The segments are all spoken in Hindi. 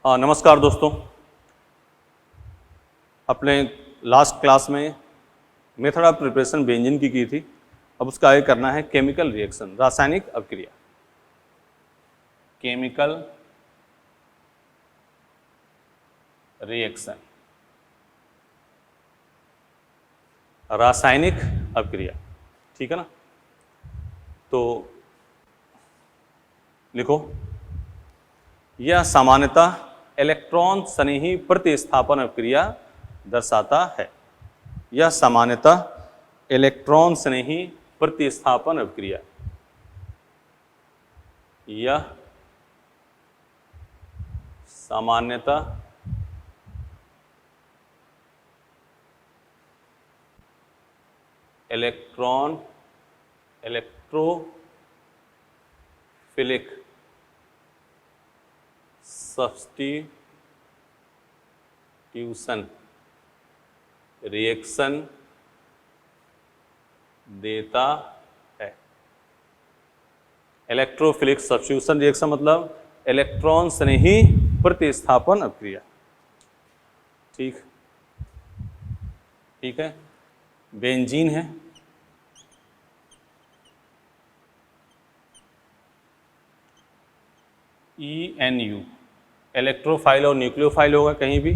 नमस्कार दोस्तों। अपने लास्ट क्लास में मेथड ऑफ प्रिपरेशन बेंजीन की थी। अब उसका आगे करना है केमिकल रिएक्शन, रासायनिक अभिक्रिया। केमिकल रिएक्शन, रासायनिक अभिक्रिया, ठीक है ना। तो लिखो, यह सामान्यतः इलेक्ट्रॉन स्नेही प्रतिस्थापन अभिक्रिया दर्शाता है। यह सामान्यतः इलेक्ट्रॉन स्नेही प्रतिस्थापन अभिक्रिया, यह सामान्यतः इलेक्ट्रोफिलिक सब्स्टिट्यूशन रिएक्शन देता है। इलेक्ट्रोफिलिक सब्स्टिट्यूशन रिएक्शन मतलब इलेक्ट्रॉन स्नेही प्रतिस्थापन अभिक्रिया। ठीक है। बेंजीन है, ENU, इलेक्ट्रोफाइल और न्यूक्लियोफाइल होगा कहीं भी।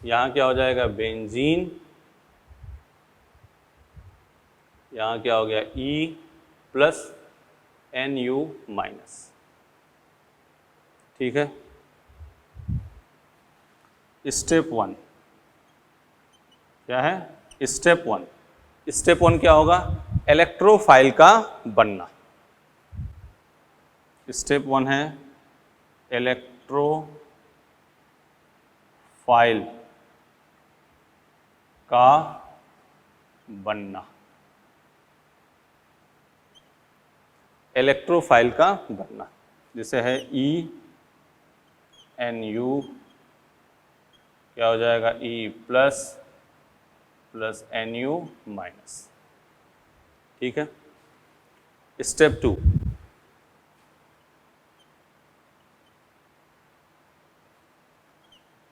यहाँ क्या हो जाएगा बेंजीन, यहाँ क्या हो गया E+NU-। ठीक है। स्टेप 1 क्या है? स्टेप 1 क्या होगा? इलेक्ट्रोफाइल का बनना। स्टेप 1 है इलेक्ट्रोफाइल का बनना। इलेक्ट्रोफाइल का बनना जैसे है ENU, क्या हो जाएगा E+NU-। ठीक है। स्टेप 2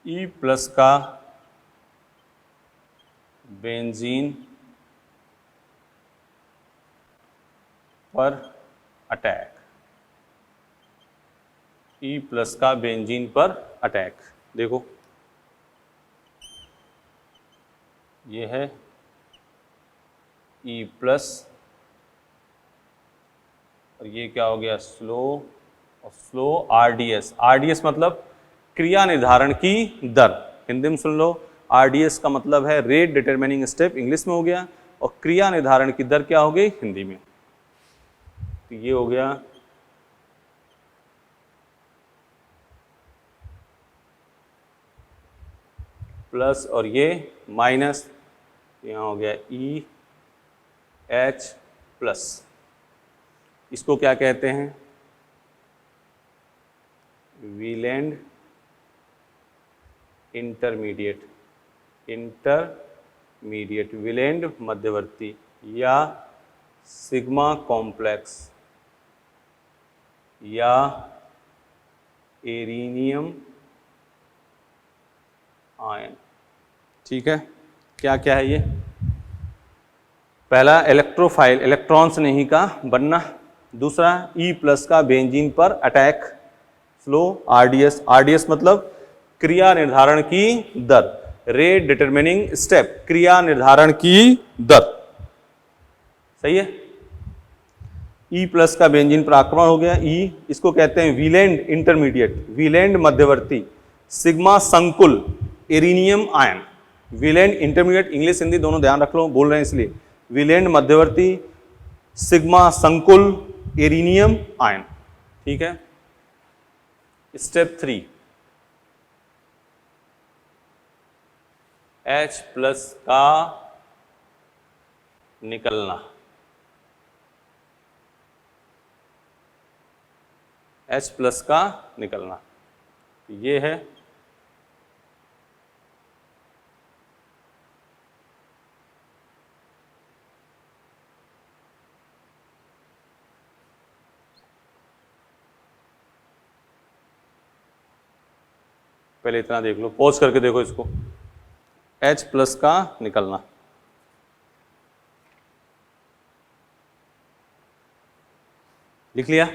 E+ का बेंजीन पर अटैक, E+ का बेंजीन पर अटैक। देखो ये है E+, और ये क्या हो गया स्लो, और स्लो RDS मतलब क्रिया निर्धारण की दर। हिंदी में सुन लो, RDS का मतलब है रेट डिटरमिनिंग स्टेप, इंग्लिश में हो गया, और क्रिया निर्धारण की दर क्या हो गई हिंदी में। तो ये हो गया प्लस और ये माइनस, यहाँ हो गया EH+। इसको क्या कहते हैं? वीलेंड इंटरमीडिएट, वीलेंड मध्यवर्ती, या सिग्मा कॉम्प्लेक्स, या एरिनियम आयन। ठीक है। क्या क्या है ये? पहला इलेक्ट्रोफाइल, इलेक्ट्रॉन स्नेही का बनना। दूसरा E+ का बेंजीन पर अटैक, स्लो RDS मतलब क्रिया निर्धारण की दर, रेट डिटरमिनिंग स्टेप, क्रिया निर्धारण की दर। सही है। E+ का बेंजीन पर आक्रमण हो गया, इसको कहते हैं वीलेंड इंटरमीडिएट, वीलेंड मध्यवर्ती, सिग्मा संकुल, एरिनियम आयन। वीलेंड इंटरमीडिएट, इंग्लिश हिंदी दोनों ध्यान रख लो, बोल रहे हैं इसलिए। वीलेंड मध्यवर्ती, सिग्मा संकुल, एरिनियम आयन। ठीक है। स्टेप 3 H+ का निकलना, H+ का निकलना ये है पहले इतना देख लो, पॉज करके देखो इसको, H प्लस का निकलना, लिख लिया,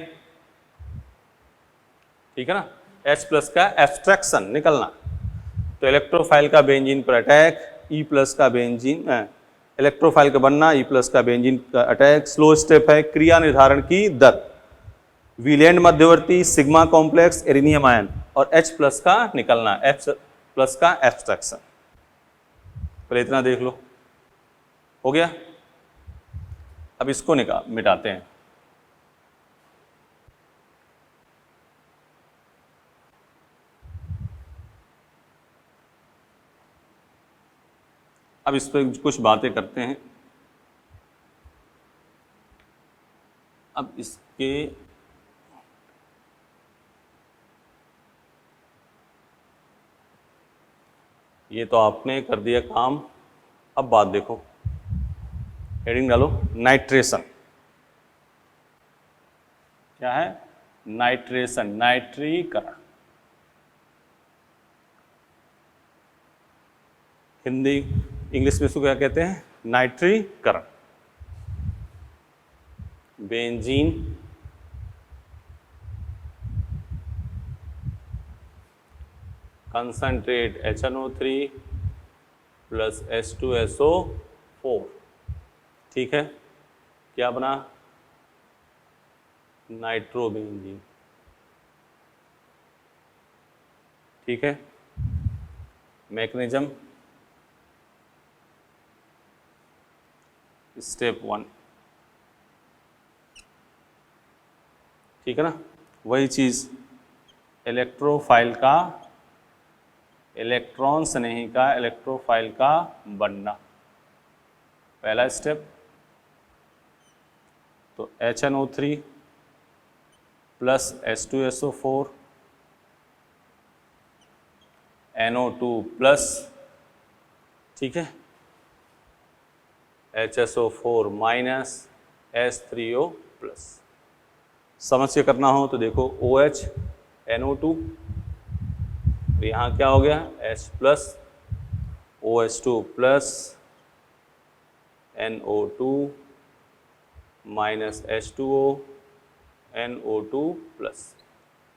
ठीक है ना। H प्लस का एब्स्ट्रैक्शन निकलना, तो इलेक्ट्रोफाइल का बेंजीन पर अटैक, E प्लस का बेंजीन, इलेक्ट्रोफाइल का बनना, E प्लस का बेंजीन का अटैक। स्लो स्टेप है, क्रिया निर्धारण की दर, वीलैंड मध्यवर्ती, सिग्मा कॉम्प्लेक्स, एरिनियम आयन, और H प्लस का निकलना, H प्लस का एब्स्ट्रैक्शन। पहले इतना देख लो, हो गया। अब इसको मिटाते हैं। अब इस पर कुछ बातें करते हैं। अब इसके ये तो आपने कर दिया काम। अब बात देखो, हेडिंग डालो, नाइट्रेशन। क्या है? नाइट्रेशन, नाइट्रीकरण। हिंदी इंग्लिश में इसको क्या कहते हैं? नाइट्रीकरण। Benzene concentrate HNO3 plus H2SO4, ठीक है, क्या बना? नाइट्रोबेंजीन, ठीक है। मैकेनिज्म, स्टेप 1, ठीक है ना। वही चीज इलेक्ट्रोफाइल का, इलेक्ट्रॉन स्नेही का इलेक्ट्रोफाइल का बनना, पहला स्टेप। तो HNO3 plus H2SO4, NO2 plus, ठीक है, HSO4 माइनस, H3O प्लस। समझ के करना हो तो देखो, OH NO2, यहाँ क्या हो गया? H plus OH2 plus NO2 minus H2O NO2 plus,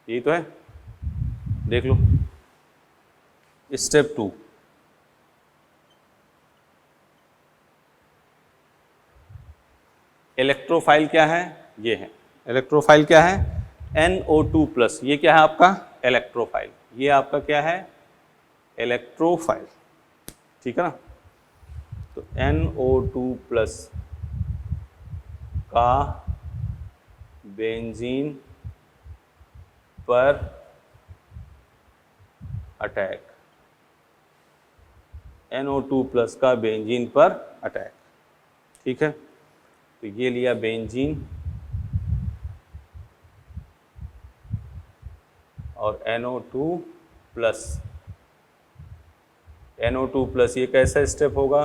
यही तो है, देख लो। स्टेप 2, इलेक्ट्रोफाइल क्या है? ये है इलेक्ट्रोफाइल, क्या है? NO2 प्लस, ये क्या है आपका? इलेक्ट्रोफाइल। ये आपका क्या है? इलेक्ट्रोफाइल, ठीक है ना। तो NO2 प्लस का बेंजीन पर अटैक, NO2 प्लस का बेंजीन पर अटैक, ठीक है। तो ये लिया बेंजीन और NO2 प्लस, NO2 प्लस, ये कैसा स्टेप होगा?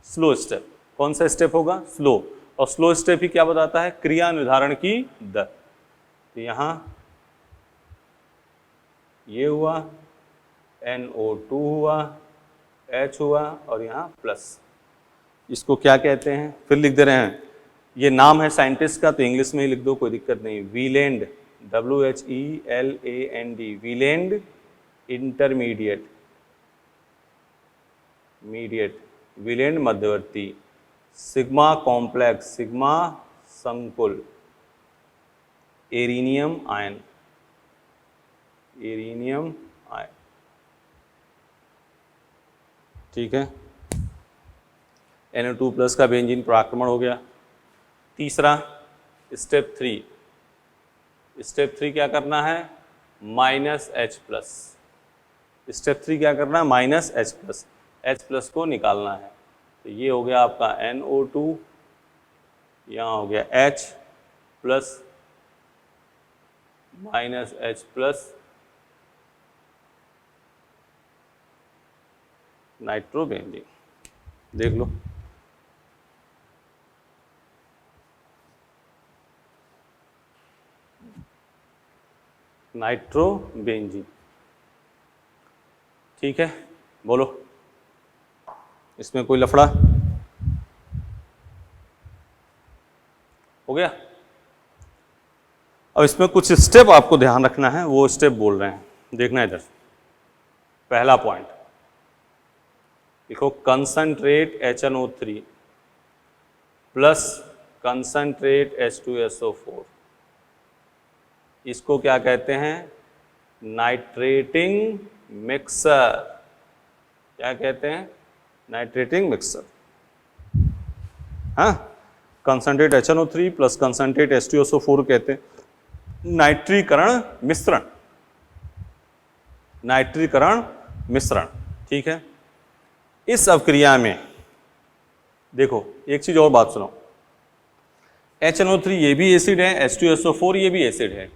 Slow step. कौन सा स्टेप होगा? स्लो। और स्लो स्टेप ही क्या बताता है? क्रिया निर्धारण की दर। तो यहाँ ये हुआ, NO2 हुआ, H हुआ, और यहाँ प्लस। इसको क्या कहते हैं? फिर लिख दे रहे हैं, ये नाम है साइंटिस्ट का, तो इंग्लिश में ही लिख दो, कोई दिक्कत नहीं। Wieland, WHELAND, Wieland intermediate, Wieland मध्यवर्ती, सिग्मा कॉम्प्लेक्स, सिग्मा संकुल, एरिनियम आयन, एरिनियम आयन, ठीक है। NO2 प्लस का बेंजीन पर आक्रमण हो गया। तीसरा स्टेप 3, स्टेप 3 क्या करना है? Minus H plus. स्टेप 3 क्या करना है? Minus H plus, H plus को निकालना है। तो ये हो गया आपका NO2, यहाँ हो गया H plus minus H plus, nitrobenzene, देख लो। नाइट्रोबेंजीन, ठीक है, बोलो इसमें कोई लफड़ा हो गया? अब इसमें कुछ स्टेप आपको ध्यान रखना है, वो स्टेप बोल रहे हैं, देखना इधर। पहला पॉइंट देखो, concentrate HNO3 plus concentrate H2SO4, इसको क्या कहते हैं? Nitrating mixer. क्या कहते हैं? Nitrating mixer. हाँ, concentrate HNO3 plus concentrate H2SO4 कहते हैं नाइट्रीकरण मिश्रण। नाइट्रीकरण मिश्रण, ठीक है। इस अवक्रिया में देखो एक चीज और बात सुनो, HNO3 ये भी एसिड है, H2SO4 ये भी एसिड है।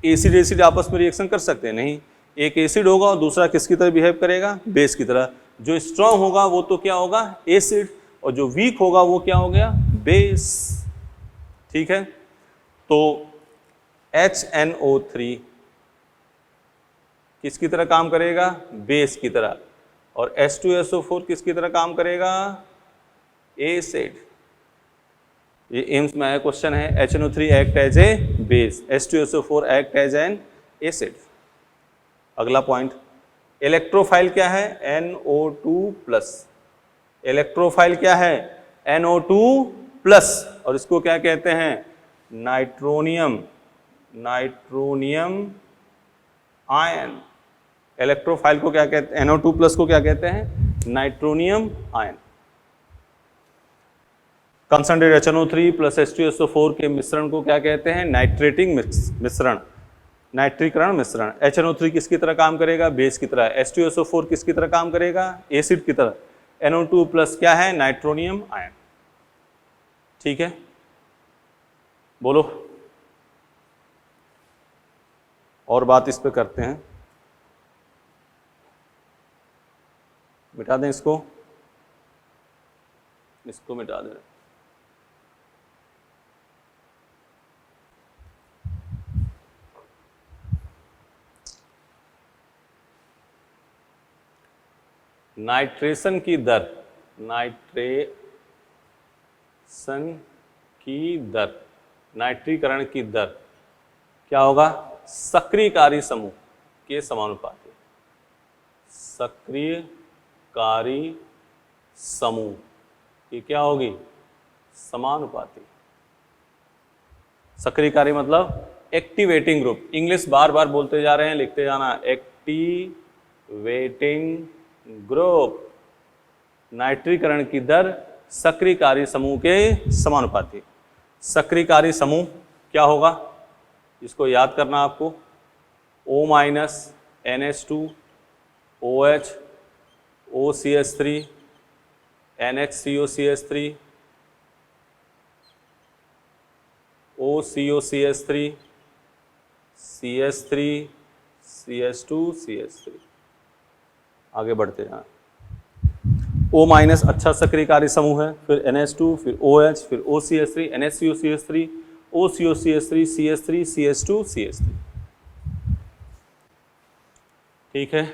एसिड एसिड आपस में रिएक्शन कर सकते हैं? नहीं। एक एसिड होगा और दूसरा किसकी तरह बिहेव करेगा? बेस की तरह। जो स्ट्रांग होगा वो तो क्या होगा? एसिड, और जो वीक होगा वो क्या हो गया? बेस, ठीक है। तो HNO3 किसकी तरह काम करेगा? बेस की तरह। और H2SO4 किसकी तरह काम करेगा? एसिड। ये एम्स में आया क्वेश्चन है, HNO3 act as a base, H2SO4 act as an acid. अगला पॉइंट, इलेक्ट्रोफाइल क्या है? NO2+। इलेक्ट्रोफाइल क्या है? NO2+, और इसको क्या कहते हैं? Nitronium, nitronium ion. इलेक्ट्रोफाइल को क्या कहते हैं? NO2+ को क्या कहते हैं? Nitronium ion. Concentrate HNO3 plus H2SO4 के मिश्रण को क्या कहते हैं? नाइट्रेटिंग मिश्रण, नाइट्रीकरण मिश्रण। HNO3 किसकी तरह काम करेगा? बेस की तरह। H2SO4 किसकी तरह काम करेगा? एसिड की तरह। NO2+ क्या है? नाइट्रोनियम आयन, ठीक है। बोलो और बात इस पे करते हैं, मिटा दें इसको, इसको मिटा दें। नाइट्रेशन की दर, नाइट्रेशन की दर, नाइट्रीकरण की दर क्या होगा? सक्रियकारी समूह के समानुपाती। सक्रियकारी समूह ये क्या होगी? समानुपाती। सक्रियकारी मतलब एक्टिवेटिंग ग्रुप। इंग्लिश बार बार बोलते जा रहे हैं, लिखते जाना, एक्टिवेटिंग ग्रुप। नाइट्रीकरण की दर सक्रियकारी समूह के समानुपाती। सक्रियकारी समूह क्या होगा? इसको याद करना आपको, O- NH2 OH OCH3 NHCOCH3 OCOCH3 CH3 CH2 CH3। आगे बढ़ते जाना। O- अच्छा सक्रियकारी समूह है, फिर NH2, फिर OH, फिर OCH3 NHCOCH3 OCOCH3 CH3 CH2 CH3, ठीक है।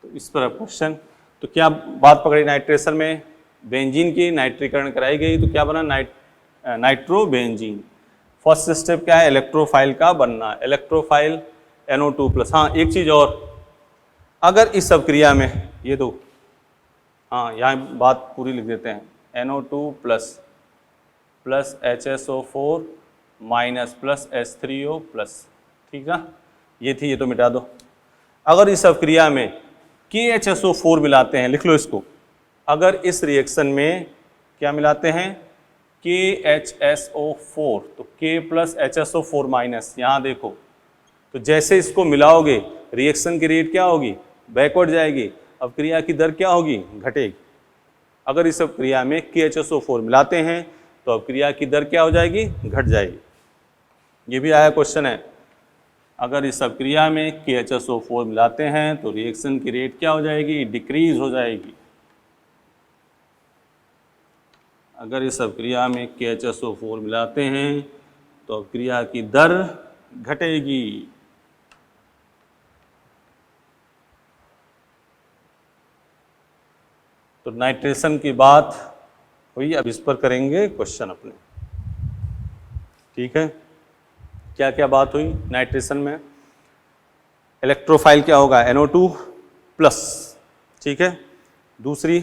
तो इस पर क्वेश्चन, तो क्या बात पकड़ी नाइट्रेशन में? बेंजीन की नाइट्रीकरण कराई गई तो क्या बना? नाइट्रोबेंजीन। फर्स्ट स्टेप क्या है? इलेक्ट्रोफाइल का बनना, इलेक्ट्रोफाइल NO2+। हाँ एक चीज और, अगर इस अवक्रिया में ये दो, हाँ यहाँ बात पूरी लिख देते हैं, NO2+ plus HSO4 minus plus H3O+, ठीक है। ये थी, ये तो मिटा दो। अगर इस अवक्रिया में KHSO4 मिलाते हैं, लिख लो इसको, अगर इस रिएक्शन में क्या मिलाते हैं? KHSO4, तो K प्लस HSO4 माइनस, यहाँ देखो, तो जैसे इसको मिलाओगे रिएक्शन की रेट क्या होगी? बैकवर्ड जाएगी। अवक्रिया की दर क्या होगी? घटेगी। अगर इस अवक्रिया में KHSO4 मिलाते हैं तो अवक्रिया की दर क्या हो जाएगी? घट जाएगी। ये भी आया क्वेश्चन है, अगर इस अवक्रिया में KHSO4 मिलाते हैं तो रिएक्शन की रेट क्या हो जाएगी? डिक्रीज हो जाएगी। अगर इस अवक्रिया में KHSO4 मिलाते हैं तो अवक्रिया की दर घटेगी। तो नाइट्रेशन की बात हुई, अब इस पर करेंगे क्वेश्चन अपने। ठीक है, क्या क्या बात हुई नाइट्रेशन में? इलेक्ट्रोफाइल क्या होगा? NO2 प्लस, ठीक है। दूसरी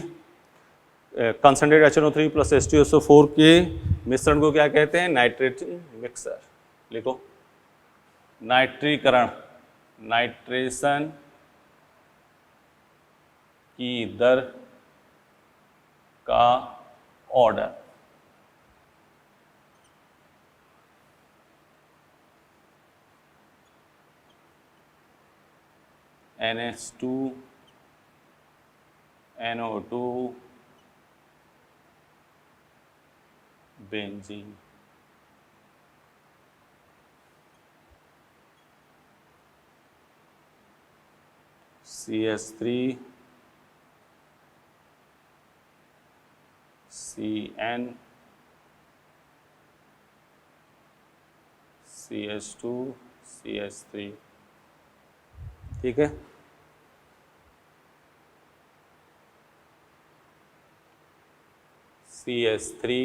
कंसनट्रेट HNO3 प्लस H2SO4 के मिश्रण को क्या कहते हैं? Nitrating mixer. लिखो, नाइट्रीकरण, नाइट्रेशन की दर का order. NH2 NO2 benzene. CH3 CN CH2 CH3, ठीक है। CH3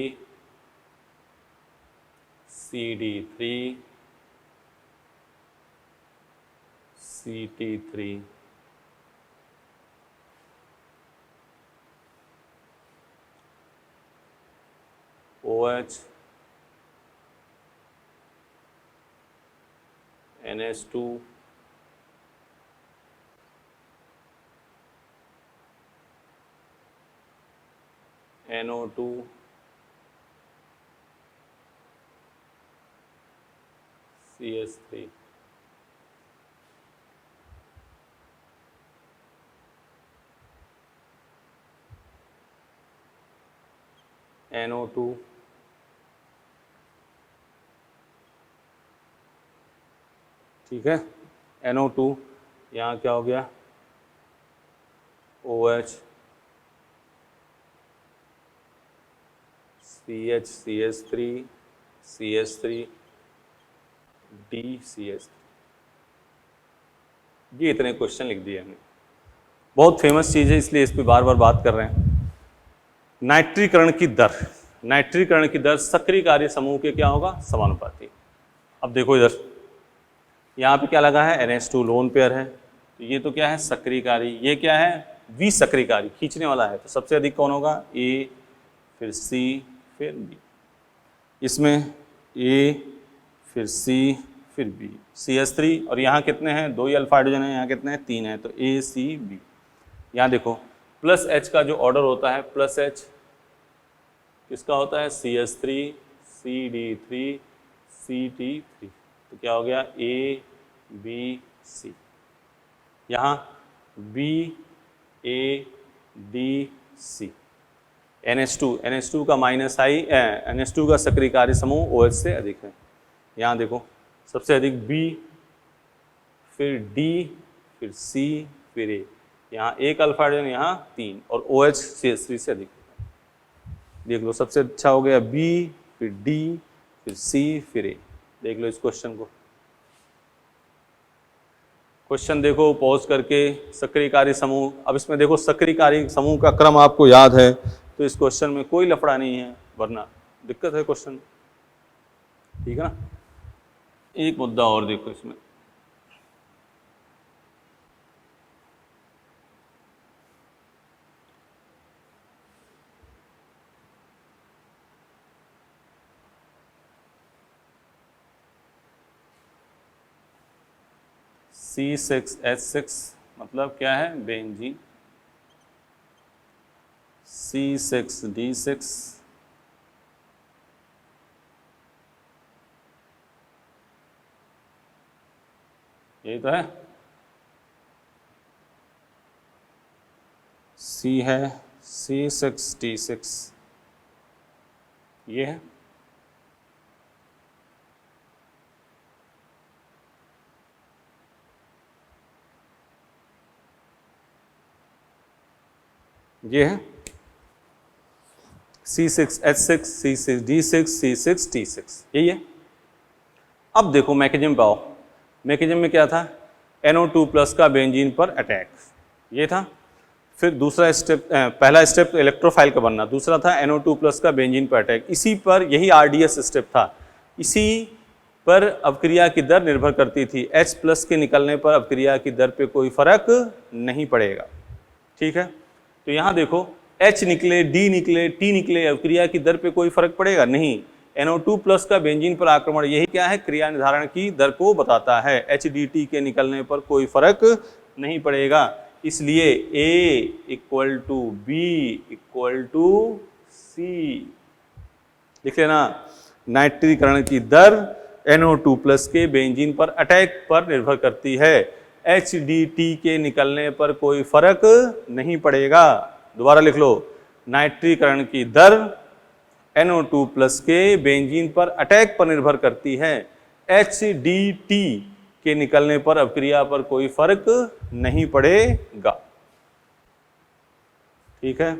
CD3 CT3, OH NH2 NO2 CH3, NO2 ठीक है। NO2 यहाँ क्या हो गया? OH CH CH3 CH3 DCH3। ये इतने क्वेश्चन लिख दिए हमने, बहुत फेमस चीज़ है इसलिए इस पर बार बार बात कर रहे हैं। नाइट्रीकरण की दर, नाइट्रीकरण की दर सक्रिय कार्य समूह के क्या होगा? समानुपाती। अब देखो इधर, यहाँ पे क्या लगा है? NH2 लोन पेयर है, तो ये तो क्या है? सक्रिय कार्य। ये क्या है? विसक्रिय कार्य, खींचने वाला है। तो सबसे अधिक कौन होगा? A, फिर C, फिर B। इसमें A, फिर C, फिर B। CH3 और यहाँ कितने हैं? 2 ही अल्फा हाइड्रोजन है, यहाँ कितने हैं? 3 हैं, तो A C B। यहाँ देखो प्लस H का जो ऑर्डर होता है, प्लस H किसका होता है? CH3 CD3 CT3। तो क्या हो गया? A B C। यहाँ B A D C। NH2 का माइनस आई, NH2 का सक्रिय कार्य समूह OH से अधिक है। यहाँ देखो सबसे अधिक B, फिर D, फिर C, फिर A। यहाँ एक अल्फा हाइड्रोजन, यहाँ 3, और OH CH3 से अधिक। देख लो सबसे अच्छा हो गया B, फिर D, फिर C, फिर A। देख लो इस क्वेश्चन को, क्वेश्चन देखो पॉज करके। सक्रिय कार्य समूह, अब इसमें देखो सक्रिय कार्य समूह का क्रम आपको याद है, तो इस क्वेश्चन में कोई लफड़ा नहीं है, वरना दिक्कत है क्वेश्चन, ठीक है ना। एक मुद्दा और देखो इसमें, C6H6 मतलब क्या है? बेंजीन। C6D6 यही तो है। C है C6D6, ये है। ये है C6H6 C6D6 C6T6, यही है। अब देखो मैकेनिज्म पे आओ। मैकेनिज्म में क्या था? NO2 प्लस का बेंजीन पर अटैक, ये था। फिर दूसरा स्टेप, पहला स्टेप इलेक्ट्रोफाइल का बनना, दूसरा था NO2+ का बेंजीन पर अटैक। इसी पर यही RDS स्टेप था, इसी पर अवक्रिया की दर निर्भर करती थी। H+ के निकलने पर अवक्रिया की दर पे कोई फर्क नहीं पड़ेगा। ठीक है, तो यहाँ देखो H निकले, D निकले, T निकले, अवक्रिया की दर पे कोई फर्क पड़ेगा नहीं। NO2+ का बेंजीन पर आक्रमण, यही क्या है, क्रिया निर्धारण की दर को बताता है। HDT के निकलने पर कोई फर्क नहीं पड़ेगा, इसलिए A = B = C लिख लेना। नाइट्रीकरण की दर NO2+ के बेंजीन पर अटैक पर निर्भर करती है, HDT के निकलने पर कोई फर्क नहीं पड़ेगा। दोबारा लिख लो, नाइट्रीकरण की दर NO2+ के बेंजीन पर अटैक पर निर्भर करती है, HDT के निकलने पर अवक्रिया पर कोई फर्क नहीं पड़ेगा। ठीक है,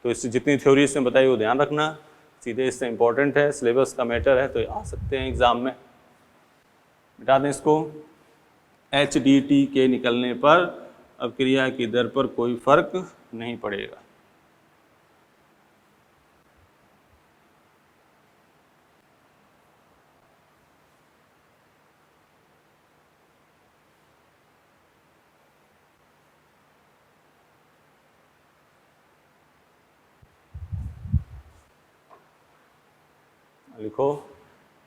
तो इससे जितनी थ्योरी इसमें बताई वो ध्यान रखना, सीधे इससे इंपॉर्टेंट है, सिलेबस का मैटर है, तो आ सकते हैं एग्जाम में। मिटा दें इसको। HDT के निकलने पर अवक्रिया की दर पर कोई फर्क नहीं पड़ेगा। लिखो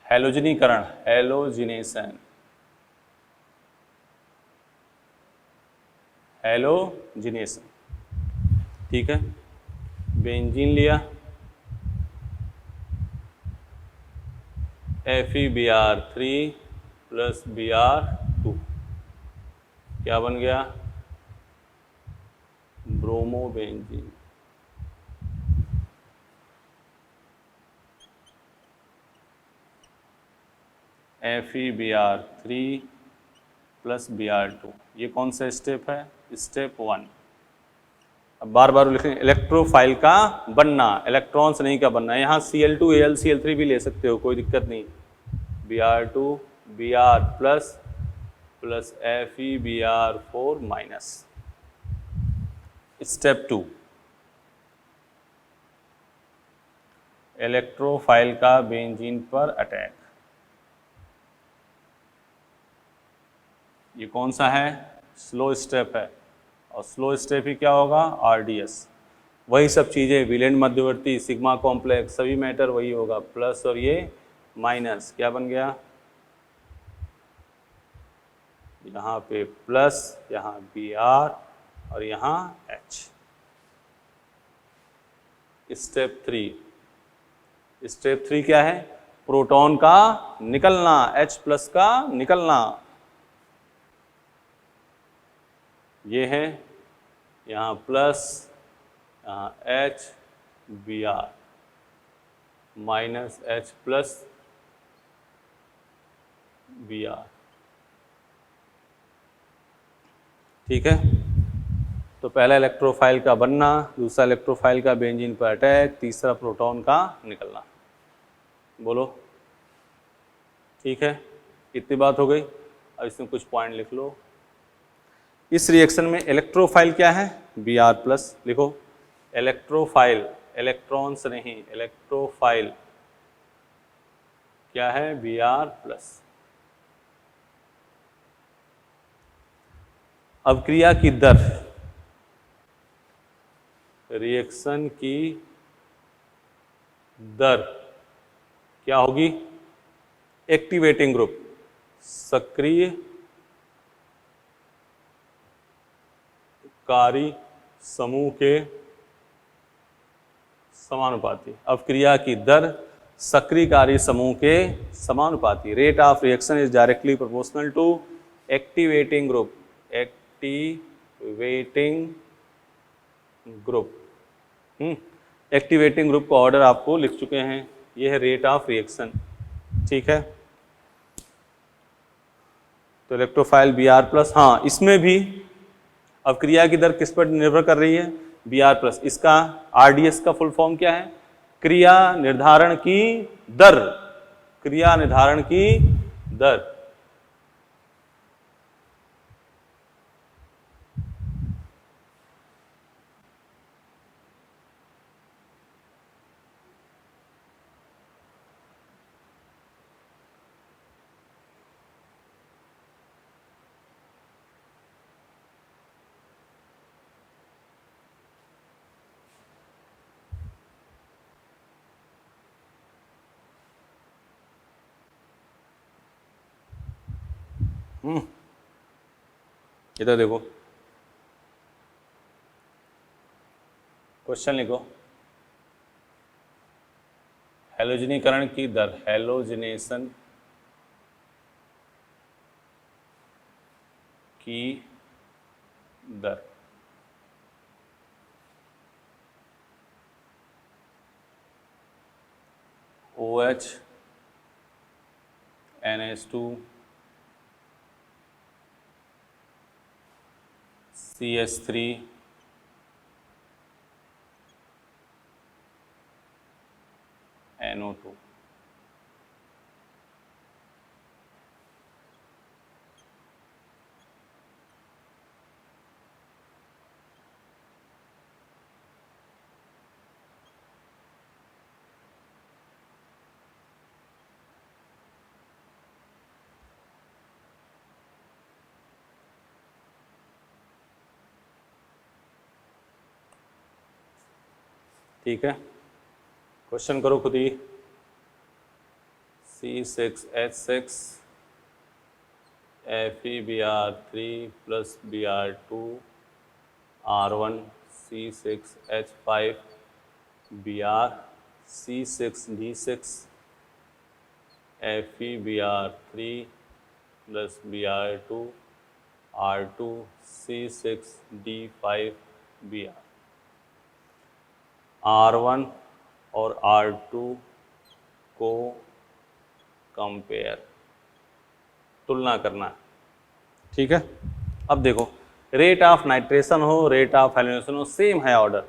हैलोजनीकरण, हैलोजिनेशन, हैलोजिनेशन। ठीक है, बेंजीन लिया, FeBr3 + Br2 क्या बन गया, ब्रोमोबेंजीन। FeBr3 + Br2, ये कौन सा स्टेप है, स्टेप 1। अब बार बार लिखें, इलेक्ट्रोफाइल का बनना, इलेक्ट्रॉन्स नहीं का बनना। यहाँ Cl2 AlCl3 भी ले सकते हो, कोई दिक्कत नहीं। Br2 Br+ + FeBr4-। Step 2, electrophile का बेंजीन पर अटैक। ये कौन सा है, स्लो स्टेप है, और स्लो स्टेप ही क्या होगा, RDS। वही सब चीज़ें, विलेंट मध्यवर्ती, सिग्मा कॉम्प्लेक्स, सभी मैटर वही होगा, प्लस और ये माइनस, क्या बन गया, यहाँ पे प्लस, यहाँ Br और यहाँ H। स्टेप 3, स्टेप 3 क्या है, प्रोटॉन का निकलना, H+ का निकलना। ये है, यहाँ प्लस, यहाँ H Br minus H + Br। ठीक है, तो पहला इलेक्ट्रोफाइल का बनना, दूसरा इलेक्ट्रोफाइल का बेंजीन पर अटैक, तीसरा प्रोटॉन का निकलना। बोलो, ठीक है, इतनी बात हो गई। अब इसमें कुछ पॉइंट लिख लो। इस रिएक्शन में इलेक्ट्रोफाइल क्या है, Br+। लिखो, इलेक्ट्रोफाइल, इलेक्ट्रॉन्स नहीं, इलेक्ट्रोफाइल क्या है, Br+। अवक्रिया की दर, रिएक्शन की दर क्या होगी, एक्टिवेटिंग ग्रुप, सक्रिय कारी समूह के समानुपाती। अवक्रिया की दर सक्रियकारी समूह के समानुपाती। Rate of reaction is directly proportional to activating group, activating group. Activating group का ऑर्डर आपको लिख चुके हैं, ये है रेट ऑफ रिएक्शन। ठीक है, तो इलेक्ट्रोफाइल Br+, हाँ इसमें भी अवक्रिया की दर किस पर निर्भर कर रही है, Br+। इसका RDS का फुल फॉर्म क्या है, क्रिया निर्धारण की दर, क्रिया निर्धारण की दर। इधर देखो, क्वेश्चन लिखो। हैलोजनीकरण की दर, हैलोजिनेशन की दर। OH NH2 CH3 NO2। ठीक है, क्वेश्चन करो खुद ही। C6H6 FeBr3 plus Br2 R1 C6H5 Br C6D6 FeBr3 plus Br2 R2 C6D5 Br। R1 और R2 को कंपेयर, तुलना करना। ठीक है, अब देखो, रेट ऑफ नाइट्रेशन हो, रेट ऑफ हैलोजनेशन हो, सेम है ऑर्डर।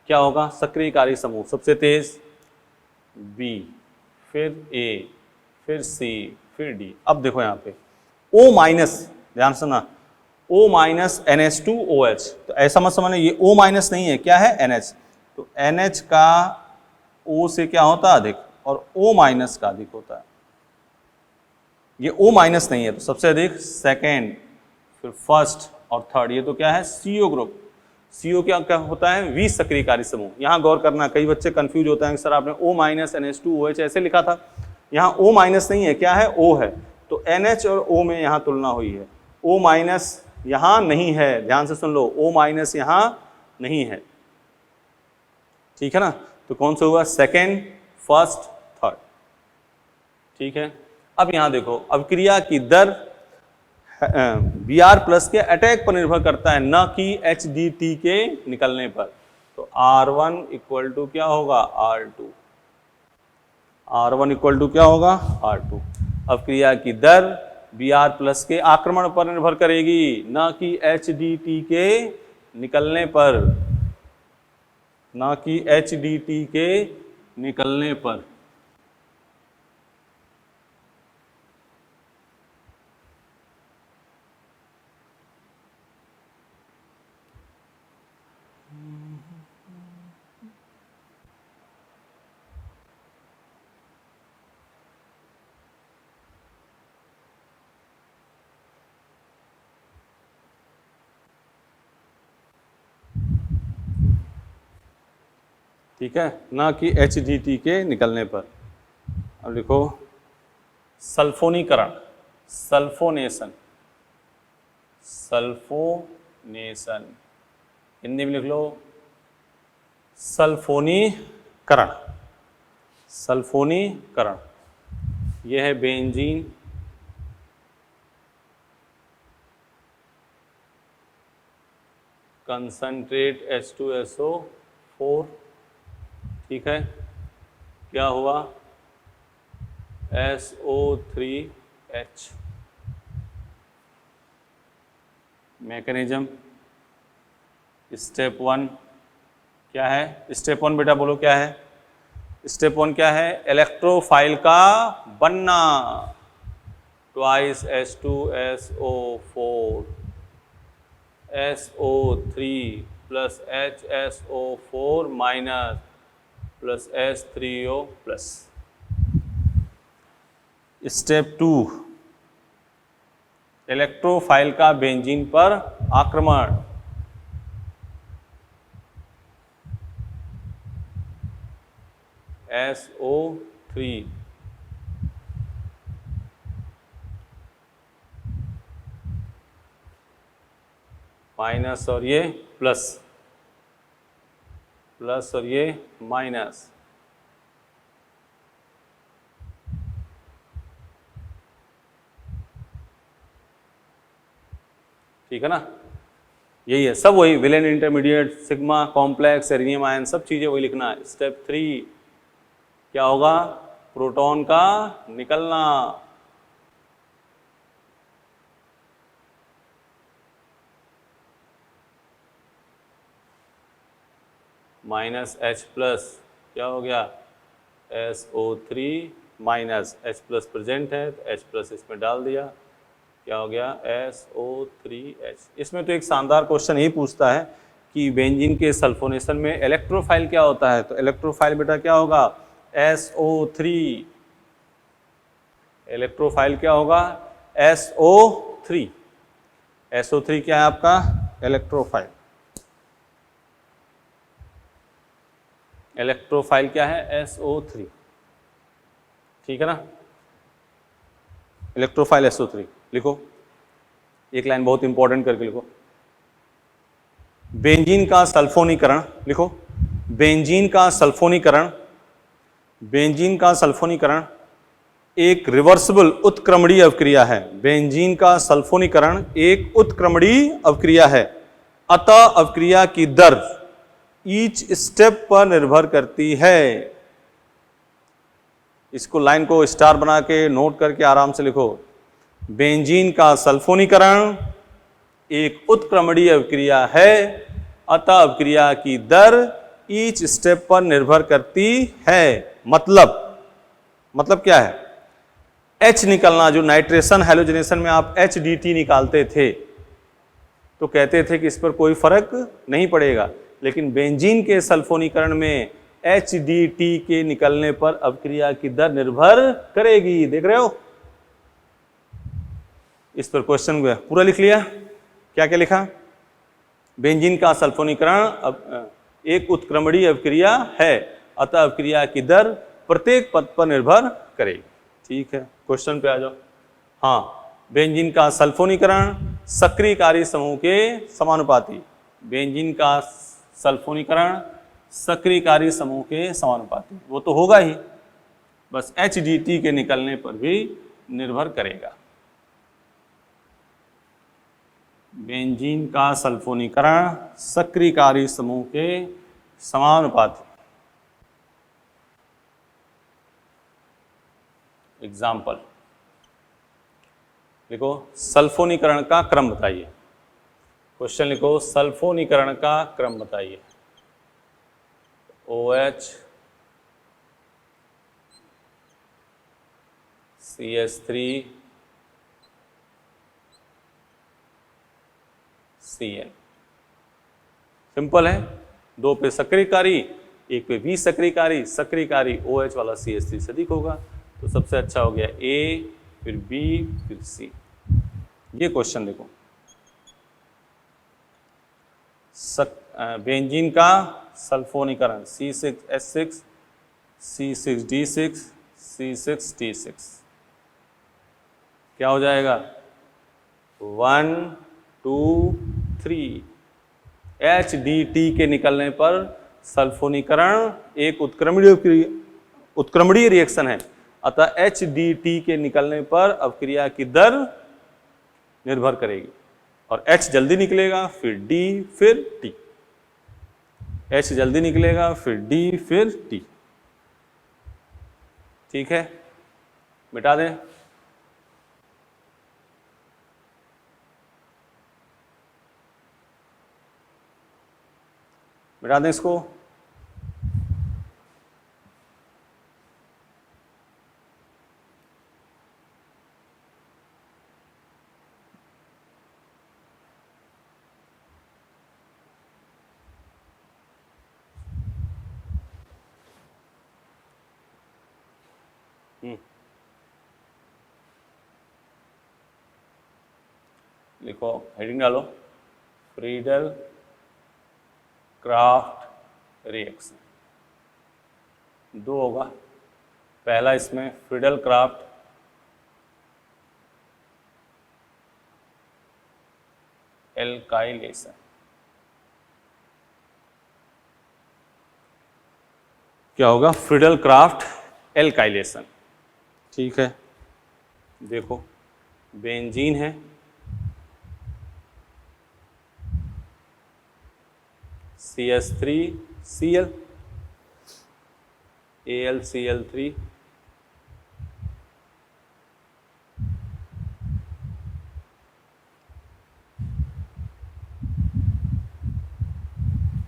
क्या होगा? सक्रियकारी समूह सबसे तेज B, फिर A, फिर C, फिर D। अब देखो यहाँ पे O माइनस, ध्यान सुना, O माइनस NH2OH। तो ऐसा मत समझना ये O माइनस नहीं है, क्या है? NH। तो NH का O से क्या होता है? अधिक, और O माइनस का अधिक होता है। ये O माइनस नहीं है, तो सबसे अधिक सेकेंड, फिर फर्स्ट और थर्ड। ये तो क्या है? CO group. CO क्या क्या होता है? विसक्रियकारी समूह। यहाँ गौर करना, कई बच्चे कंफ्यूज होते हैं कि सर आपने O माइनस NH2OH ऐसे लिखा था। यहाँ O माइनस नहीं है, क्या है? O है। तो NH और O में यहाँ तुलना हुई है। O माइनस यहाँ नहीं है, ध्यान से सुन लो, O माइनस यहाँ नहीं है। ठीक है ना? तो कौन सा हुआ? Second, first, third. ठीक है, अब यहां देखो, अभिक्रिया की दर Br प्लस के अटैक पर निर्भर करता है, न कि HDT के निकलने पर। तो R1 इक्वल टू क्या होगा? R2। R1 इक्वल टू क्या होगा? R2। अभिक्रिया की दर Br प्लस के आक्रमण पर निर्भर करेगी, न कि HDT के निकलने पर, ना कि HDT के निकलने पर। ठीक है, ना कि HDT के निकलने पर। अब लिखो सल्फोनीकरण, सल्फोनेशन, सल्फोनेशन, हिंदी में लिख लो सल्फोनीकरण। सल्फोनीकरण, यह है बेंजीन कंसंट्रेट H2SO4। ठीक है, क्या हुआ? SO3H। मैकेनिज्म स्टेप 1 क्या है? स्टेप 1 बेटा बोलो क्या है? स्टेप 1 क्या है? इलेक्ट्रोफाइल का बनना, twice H2SO4 SO3 plus HSO4 minus plus H3O plus. Step 2, electrophile का बेंजीन पर आक्रमण, SO3 माइनस और ये प्लस, प्लस और ये माइनस, ठीक है ना। यही है सब, वही विलेन इंटरमीडिएट, सिग्मा कॉम्प्लेक्स, सेरेनियम आयन, सब चीजें वही लिखना है। स्टेप 3 क्या होगा, प्रोटॉन का निकलना, माइनस H प्लस, क्या हो गया SO3 minus, H plus present है तो H प्लस इसमें डाल दिया, क्या हो गया SO3H। इसमें तो एक शानदार क्वेश्चन यही पूछता है कि बेंजीन के सल्फोनेशन में इलेक्ट्रोफाइल क्या होता है, तो इलेक्ट्रोफाइल बेटा क्या होगा SO3, इलेक्ट्रोफाइल क्या होगा SO3, SO3 क्या है आपका इलेक्ट्रोफाइल, इलेक्ट्रोफाइल क्या है SO3, ठीक है ना। इलेक्ट्रोफाइल SO3 लिखो, एक लाइन बहुत इंपॉर्टेंट करके लिखो। बेंजीन का सल्फोनीकरण लिखो, बेंजीन का सल्फोनीकरण, बेंजीन का सल्फोनीकरण एक रिवर्सिबल उत्क्रमणीय अवक्रिया है। बेंजीन का सल्फोनीकरण एक उत्क्रमणीय अवक्रिया है, अतः अवक्रिया की दर ईच स्टेप पर निर्भर करती है। इसको लाइन को स्टार बना के नोट करके आराम से लिखो। बेंजीन का सल्फोनीकरण एक उत्क्रमणीय अवक्रिया है, अतः अवक्रिया की दर ईच स्टेप पर निर्भर करती है। मतलब क्या है, H निकलना, जो नाइट्रेशन हैलोजनेशन में आप HDT निकालते थे तो कहते थे कि इस पर कोई फर्क नहीं पड़ेगा, लेकिन बेंजीन के सल्फोनीकरण में HDT के निकलने पर अवक्रिया की दर निर्भर करेगी। देख रहे हो, इस पर क्वेश्चन पूरा लिख लिया। क्या क्या लिखा, बेंजीन का सल्फोनीकरण एक उत्क्रमणीय अवक्रिया है, अतः अवक्रिया की दर प्रत्येक पद पर निर्भर करेगी। ठीक है, क्वेश्चन पे आ जाओ। हाँ, बेंजीन का सल्फोनीकरण सक्रिय कार्य समूह के समानुपाती, बेंजीन का सल्फोनीकरण सक्रिय कार्य समूह के समानुपाती, वो तो होगा ही, बस HDT के निकलने पर भी निर्भर करेगा। बेंजीन का सल्फोनीकरण सक्रिय कार्य समूह के समानुपाती। एग्जाम्पल लिखो, सल्फोनीकरण का क्रम बताइए। क्वेश्चन लिखो, सल्फोनीकरण का क्रम बताइए। OH CH3 Cl। सिंपल है, दो पे सक्रियकारी, एक पे विसक्रियकारी, सक्रियकारी OH वाला CH3 से अधिक होगा, तो सबसे अच्छा हो गया A, फिर B, फिर C। ये क्वेश्चन देखो, बेंजीन का सल्फोनीकरण C6H6 C6D6 C6T6, क्या हो जाएगा 1 2 3। HDT के निकलने पर सल्फोनीकरण एक उत्क्रमणीय रिएक्शन है, अतः HDT के निकलने पर अवक्रिया की दर निर्भर करेगी, और H जल्दी निकलेगा, फिर D, फिर T। H जल्दी निकलेगा, फिर D, फिर T। ठीक है, मिटा दें। मिटा दें इसको। लिखो, हेडिंग डालो, फ्रीडल क्राफ्ट रिएक्शन। दो होगा, पहला इसमें फ्रीडल क्राफ्ट एल्काइलेशन, क्या होगा, फ्रीडल क्राफ्ट एल्काइलेशन। ठीक है, देखो बेंजीन है, CH3Cl, AlCl3,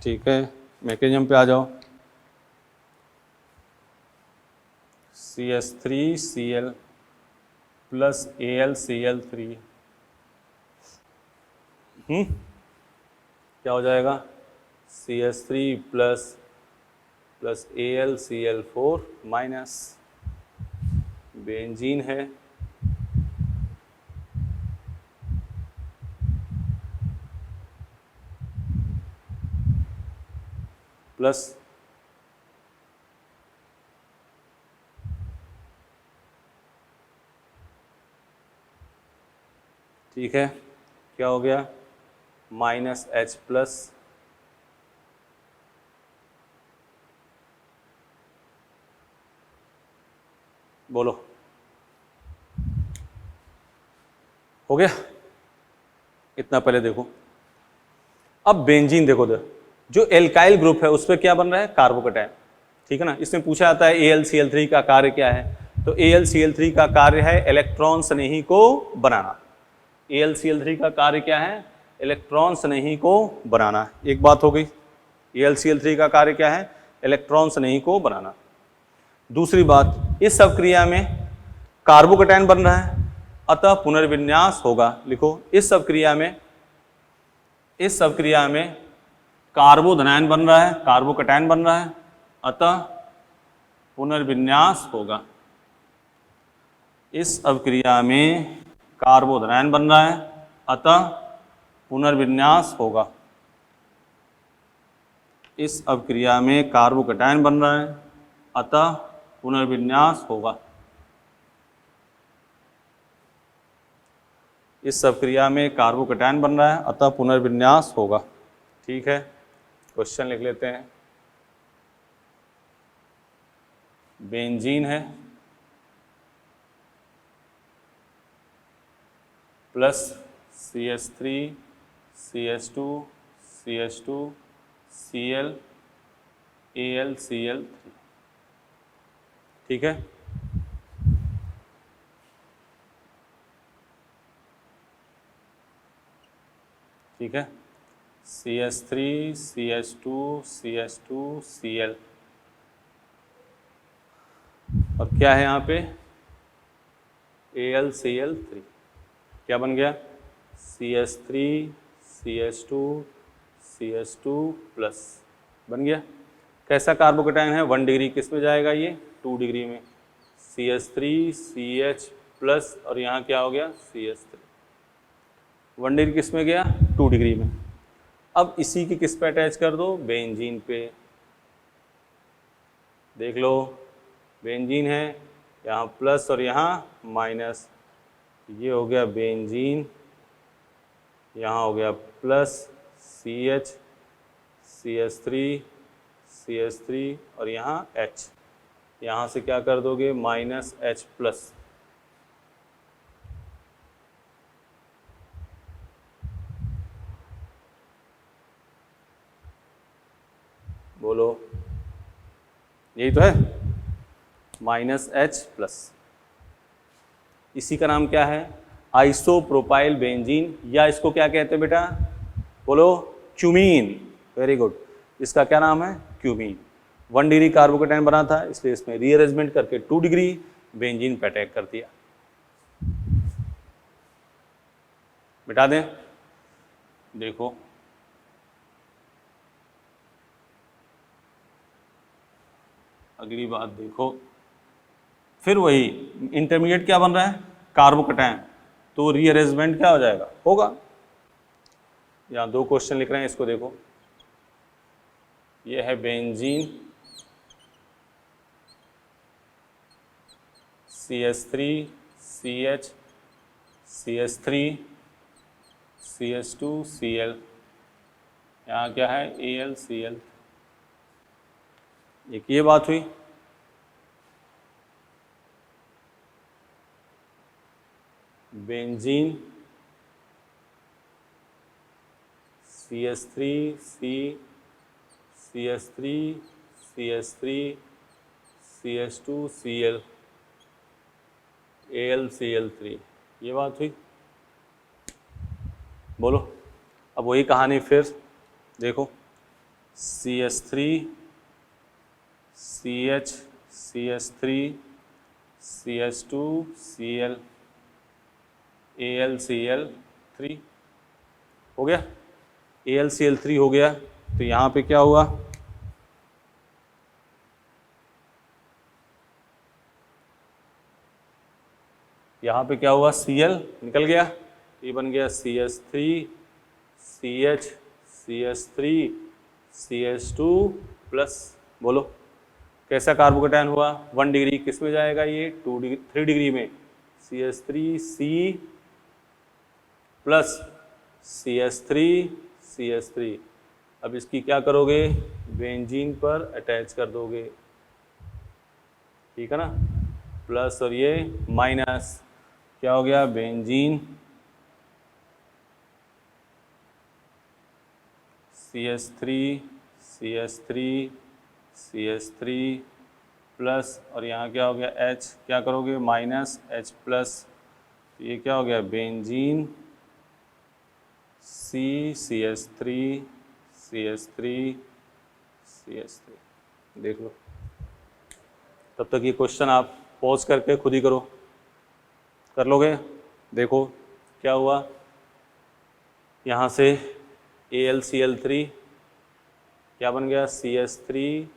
ठीक है, मैकेनिज्म पे आ जाओ। CH3Cl प्लस AlCl3, क्या हो जाएगा, CH3 plus AlCl4 minus, benzene है, प्लस ठीक है, क्या हो गया, -H प्लस, बोलो हो गया, इतना पहले देखो। अब बेंजीन देखो, जो एल्काइल ग्रुप है उस पर क्या बन रहा है, कार्बोकैटायन। ठीक है ना, इसमें पूछा जाता है AlCl3 का कार्य क्या है, तो AlCl3 का कार्य है इलेक्ट्रॉन स्नेही को बनाना। AlCl3 का कार्य क्या है, इलेक्ट्रॉन स्नेही को बनाना। एक बात हो गई, AlCl3 का कार्य क्या है, इलेक्ट्रॉन स्नेही को बनाना। दूसरी बात, इस अवक्रिया में कार्बोकैटायन बन रहा है, अतः पुनर्विन्यास होगा। लिखो, इस अवक्रिया में कार्बोधनायन बन रहा है, कार्बोकैटायन बन रहा है, अतः पुनर्विन्यास होगा। इस अवक्रिया में कार्बोधनायन बन रहा है, अतः पुनर्विन्यास होगा। इस अवक्रिया में कार्बोकैटायन बन रहा है, अतः पुनर्विन्यास होगा। इस अवक्रिया में कार्बोकैटायन बन रहा है, अतः पुनर्विन्यास होगा। ठीक है, क्वेश्चन लिख लेते हैं। बेंजीन है plus CH3 CH2 CH2 Cl AlCl3, ठीक है। ठीक है, CH3 CH2 CH2 Cl, और क्या है यहाँ पे, AlCl3, क्या बन गया, CH3 CH2 CH2 प्लस बन गया। कैसा कार्बोकैटायन है, 1 डिग्री किस में जाएगा, ये 2 डिग्री में, CH3 CH प्लस, और यहाँ क्या हो गया, CH3, 1 डिग्री किस में गया, 2 डिग्री में। अब इसी की किस पे अटैच कर दो, बेंजीन पे। देख लो, बेंजीन है, यहाँ प्लस और यहाँ माइनस, ये हो गया बेंजीन, यहाँ हो गया प्लस CH CH3 CH3 और यहाँ H, यहाँ से क्या कर दोगे, -H प्लस, बोलो यही तो है, -H प्लस। इसी का नाम क्या है, आइसोप्रोपाइल बेंजीन, या इसको क्या कहते हैं बेटा, बोलो क्यूमीन। वेरी गुड, इसका क्या नाम है, क्यूमीन। 1 डिग्री कार्बोकैटायन बना था, इसलिए इसमें रीअरेंजमेंट करके 2 डिग्री बेंजीन पे अटैक कर दिया। मिटा दें, देखो अगली बात देखो, फिर वही इंटरमीडिएट क्या बन रहा है, कार्बोकैटायन, तो रीअरेंजमेंट क्या हो जाएगा, होगा। यहाँ 2 क्वेश्चन लिख रहे हैं, इसको देखो, ये है benzene, CH3 CH CH3 CH2 Cl, यहाँ क्या है, AlCl, एक ये बात हुई। Benzene CH3 CH3 CH3 CH2 Cl AlCl3, ये बात हुई। बोलो अब वही कहानी फिर देखो, CH3 CH CH3 CH2 Cl AlCl3 हो गया। AlCl3 हो गया, तो यहाँ पे क्या हुआ, यहाँ पे क्या हुआ, Cl निकल गया, ये बन गया CH3 CH CH3 CH2 plus, बोलो कैसा कार्बोकेटायन हुआ, 1 डिग्री किस में जाएगा, ये 2 डिग्री 3 डिग्री में, CH3C प्लस CH3 अब इसकी क्या करोगे, बेंजीन पर अटैच कर दोगे, ठीक है ना, प्लस और ये माइनस, क्या हो गया, बेंजीन CH3 प्लस और यहाँ क्या हो गया H, क्या करोगे माइनस H प्लस, तो ये क्या हो गया बेंजीन CH3 देख लो। तब तक ये क्वेश्चन आप पॉज करके खुद ही करो, कर लोगे। देखो क्या हुआ, यहाँ से AlCl3 क्या बन गया, CH2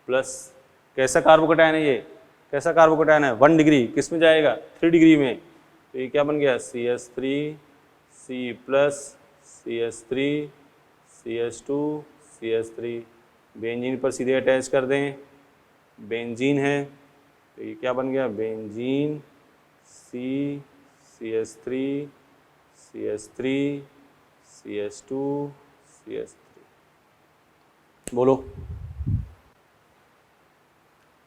प्लस, कैसा कार्बोकेटायन है ये, कैसा कार्बोकेटायन है, 1 डिग्री किस में जाएगा, 3 डिग्री में, तो ये क्या बन गया CH3C प्लस CH2 बेंजीन पर सीधे अटैच कर दें, बेंजीन है तो ये क्या बन गया, बेंजीन CH2 बोलो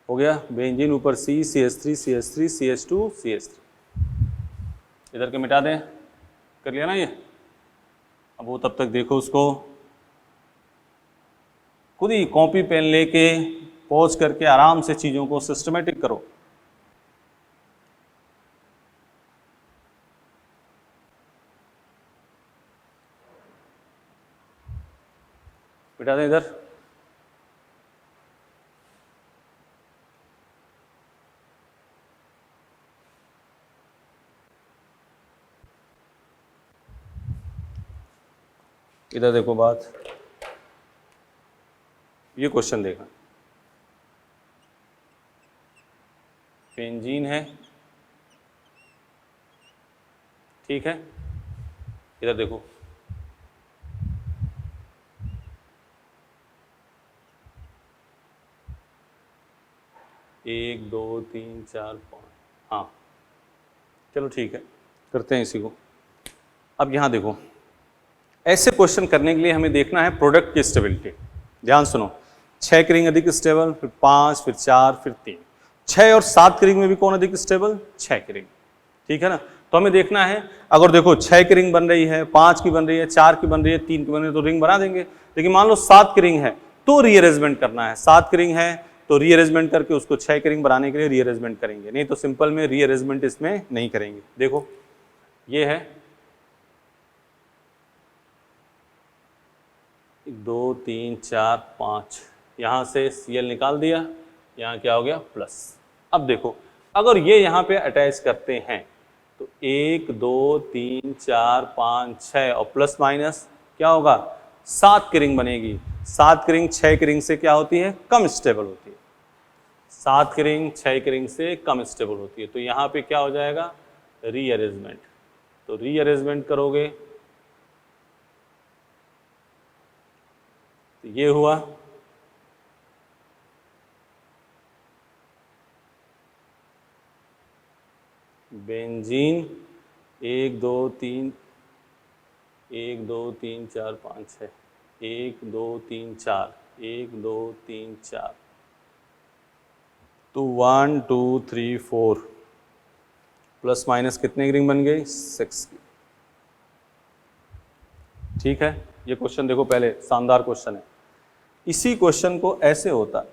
हो गया, बेंजीन ऊपर CH2 इधर के मिटा दें, कर लिया ना ये। अब वो तब तक देखो उसको, खुद ही कॉपी पेन लेके पॉज करके आराम से चीज़ों को सिस्टमेटिक करो। मिटा दें इधर, इधर देखो बात, ये क्वेश्चन देखना, बेंजीन है, ठीक है, इधर देखो एक दो तीन चार पाँच, हाँ चलो ठीक है, करते हैं इसी को। अब यहाँ देखो, ऐसे क्वेश्चन करने के लिए हमें देखना है प्रोडक्ट की स्टेबिलिटी। ध्यान सुनो, 6 की रिंग अधिक स्टेबल, फिर 5, फिर 4, फिर 3, 6 और 7 की रिंग में भी कौन अधिक स्टेबल, 6 की रिंग, ठीक है ना। तो हमें देखना है, अगर देखो 6 की रिंग बन रही है, 5 की बन रही है, 4 की बन रही है, 3 की बन रही है, तो रिंग बना देंगे। लेकिन मान लो 7 की रिंग है तो रीअरेंजमेंट करना है, 7 की रिंग है तो रीअरेंजमेंट करके उसको 6 की रिंग बनाने के लिए रीअरेंजमेंट करेंगे, नहीं तो सिंपल में रीअरेंजमेंट इसमें नहीं करेंगे। देखो ये है 2 3 4 5, यहाँ से Cl निकाल दिया, यहाँ क्या हो गया प्लस। अब देखो अगर ये यहाँ पे अटैच करते हैं तो 1 2 3 4 5 6 और प्लस माइनस क्या होगा, 7 की रिंग बनेगी। 7 की रिंग 6 की रिंग से क्या होती है, कम स्टेबल होती है। 7 की रिंग 6 की रिंग से कम स्टेबल होती है, तो यहाँ पे क्या हो जाएगा, रीअरेंजमेंट। तो रीअरेंजमेंट करोगे तो ये हुआ, बेंजीन 1 2 3 1 2 3 4 5 6, 1 2 3 4, 1 2 3 4, तो 1 2 3 4 प्लस माइनस कितने की रिंग बन गई? 6 की। ठीक है, ये क्वेश्चन देखो पहले, शानदार क्वेश्चन है। इसी क्वेश्चन को ऐसे होता,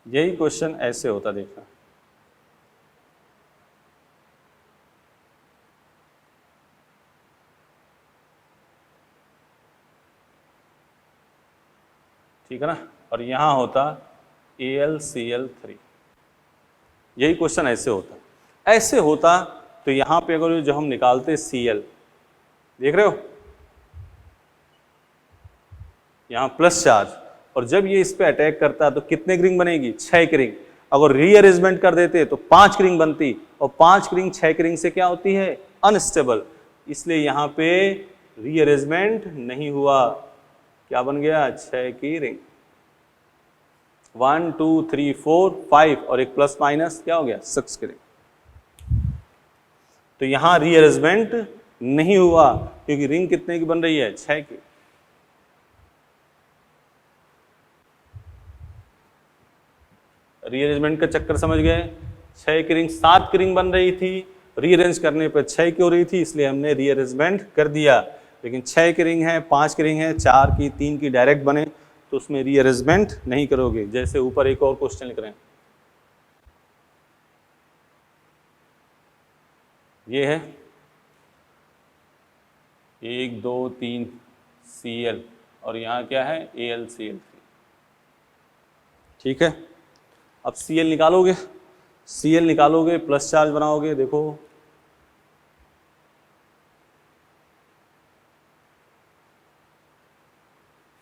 यही क्वेश्चन ऐसे होता, देखना। ठीक है ना, और यहां होता AlCl3, यही क्वेश्चन ऐसे होता। ऐसे होता तो यहां पे अगर जो हम निकालते Cl, देख रहे हो यहां प्लस चार्ज, और जब ये इस पे अटैक करता तो कितने की रिंग बनेगी? 6 की रिंग। अगर रीअरेंजमेंट कर देते तो 5 की रिंग बनती, और 5 की रिंग 6 की रिंग से क्या होती है? अनस्टेबल। इसलिए यहां पे रीअरेंजमेंट नहीं हुआ, क्या बन गया? 6 की रिंग। 1 2 3 4 5 और एक प्लस माइनस क्या हो गया? 6 की रिंग। तो यहां रीअरेंजमेंट नहीं हुआ क्योंकि रिंग कितने की बन रही है? 6 की। रीअरेंजमेंट का चक्कर समझ गए? 6 की रिंग 7 की रिंग बन रही थी, रीअरेंज करने पर 6 की हो रही थी, इसलिए हमने रीअरेंजमेंट कर दिया। लेकिन 6 की रिंग है, 5 की रिंग है, 4 की, 3 की डायरेक्ट बने तो उसमें रीअरेंजमेंट नहीं करोगे। जैसे ऊपर एक और क्वेश्चन लिख रहे हैं, ये है 1 2 3 Cl और यहाँ क्या है? AlCl3। ठीक है, अब Cl निकालोगे, Cl निकालोगे प्लस चार्ज बनाओगे, देखो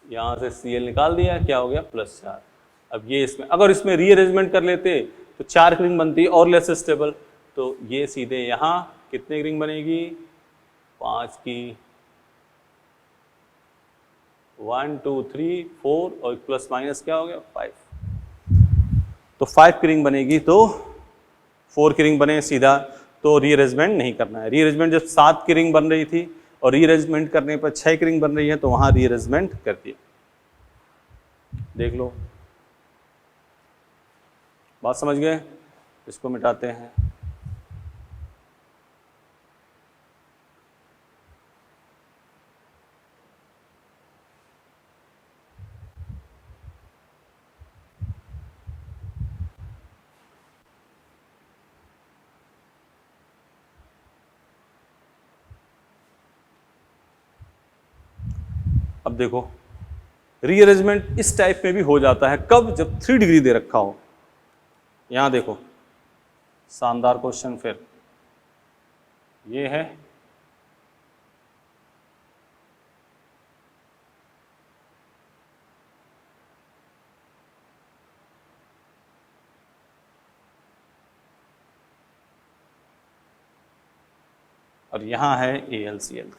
यहां से Cl निकाल दिया, क्या हो गया? Plus charge. अब ये इसमें अगर इसमें रीअरेंजमेंट कर लेते तो 4 की रिंग बनती और लेस स्टेबल, तो ये सीधे यहां कितने की रिंग बनेगी? 5 की। 1 2 3 4 और प्लस माइनस क्या हो गया? 5। तो 5 की रिंग बनेगी तो 4 की रिंग बने सीधा, तो रीअरेंजमेंट नहीं करना है। रीअरेंजमेंट जब 7 की रिंग बन रही थी और रीअरेंजमेंट करने पर 6 की रिंग बन रही है तो वहां रीअरेंजमेंट कर दिया। देख लो, बात समझ गए? इसको मिटाते हैं। अब देखो, रीअरेंजमेंट इस टाइप में भी हो जाता है, कब? जब 3 डिग्री दे रखा हो। यहां देखो, शानदार क्वेश्चन, फिर ये है और यहां है AlCl।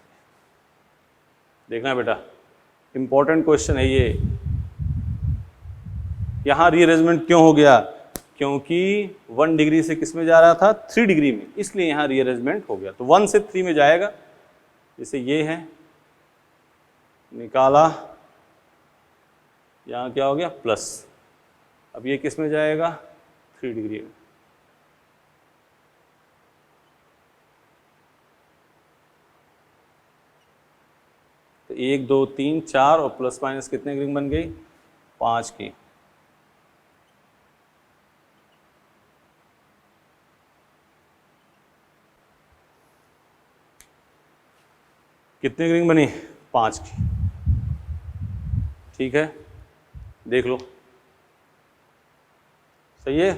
देखना बेटा, इंपॉर्टेंट क्वेश्चन है ये। यहां रीअरेंजमेंट क्यों हो गया? क्योंकि 1 डिग्री से किस में जा रहा था? 3 डिग्री में, इसलिए यहां रीअरेंजमेंट हो गया। तो 1 से 3 में जाएगा, जैसे ये है, निकाला, यहां क्या हो गया? प्लस। अब ये किस में जाएगा? 3 डिग्री में। तो 1 2 3 4 और प्लस माइनस कितने की रिंग बन गई? 5 की। कितने की रिंग बनी? 5 की। ठीक है, देख लो, सही है।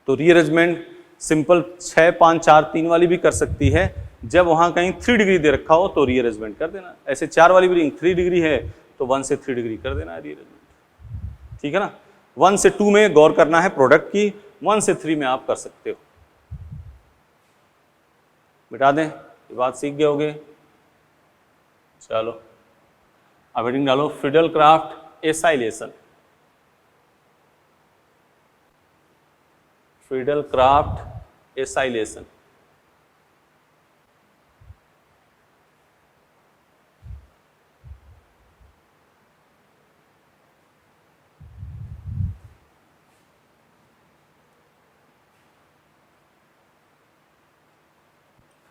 तो रीअरेंजमेंट सिंपल 6 5 4 3 वाली भी कर सकती है, जब वहां कहीं 3 डिग्री दे रखा हो तो रीअरेंजमेंट कर देना। ऐसे 4 वाली भी रिंग 3 डिग्री है तो 1 से 3 डिग्री कर देना रीअरेंजमेंट। ठीक है ना, 1 से 2 में गौर करना है प्रोडक्ट की, 1 से 3 में आप कर सकते हो। मिटा दें, ये बात सीख गए होगे। चलो अब हेडिंग डालो, Friedel Crafts acylation. Friedel Crafts acylation.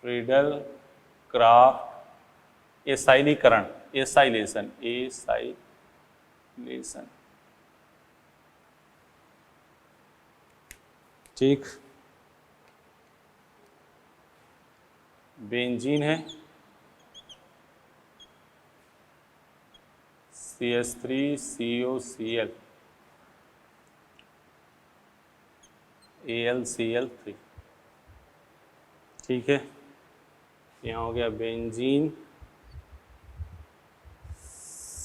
Friedel Crafts एसाइलीकरण, एसाइलेशन, एसाइलेशन। ठीक, बेंजीन है, CH3COCl, AlCl3। ठीक है, यहाँ हो गया बेंजीन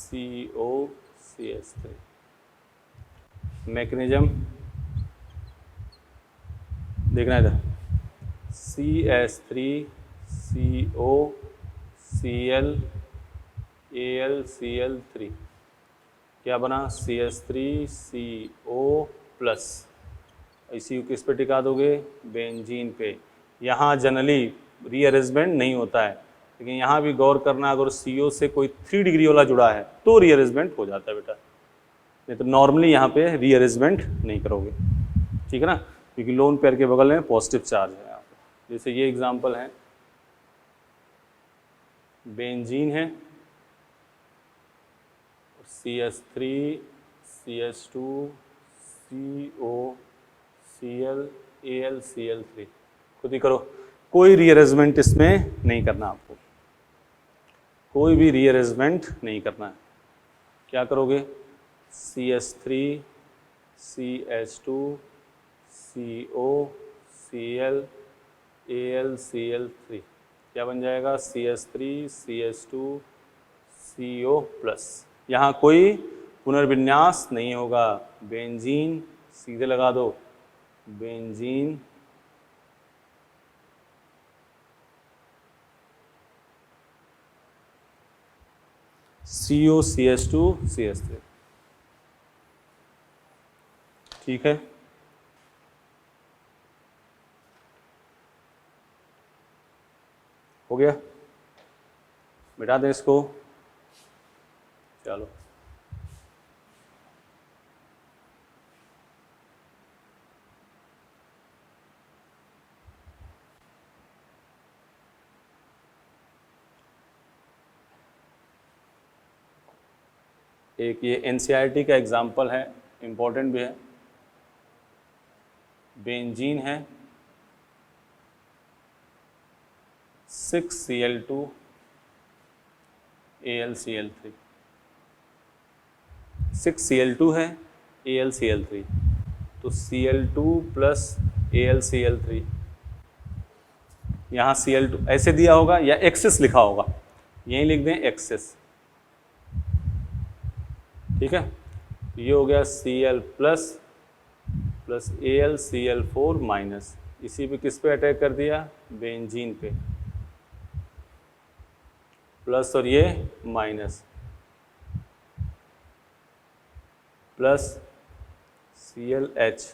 COCH3। मैकेनिज्म देखना इधर, CH3COCl AlCl3 क्या बना, CH3CO प्लस। इसी को किस पे टिका दोगे, बेंजीन पे। यहाँ जनरली रीअरेंजमेंट नहीं होता है, लेकिन यहाँ भी गौर करना, अगर CO से कोई 3 डिग्री वाला जुड़ा है तो रीअरेंजमेंट हो जाता है बेटा, नहीं तो नॉर्मली यहाँ पे रीअरेंजमेंट नहीं करोगे। ठीक है ना, क्योंकि लोन पेयर के बगल में पॉजिटिव चार्ज है यहाँ पे। जैसे ये एग्जांपल है, बेंजीन है, CH3 CH2 COCl AlCl3। खुद ही करो, कोई रीअरेंजमेंट इसमें नहीं करना आपको, कोई भी रीअरेंजमेंट नहीं करना है। क्या करोगे, CH3 CH2 COCl AlCl3 क्या बन जाएगा, CH3 CH2 CO प्लस। यहाँ कोई पुनर्विन्यास नहीं होगा, बेंजीन सीधे लगा दो, बेंजीन COCH2 CH3। ठीक है, हो गया, मिटा दें इसको। चलो, एक ये NCERT का एग्जाम्पल है, इम्पोर्टेंट भी है। बेंजीन है, 6Cl2 AlCl3, 6Cl2 है AlCl3, तो Cl2 प्लस AlCl3। यहाँ Cl2 ऐसे दिया होगा या एक्सेस लिखा होगा, यहीं लिख दें एक्सेस। ठीक है, ये हो गया Cl plus plus AlCl4 minus, इसी पे किस पे अटैक कर दिया, बेंजीन पे, प्लस और ये माइनस, प्लस ClH,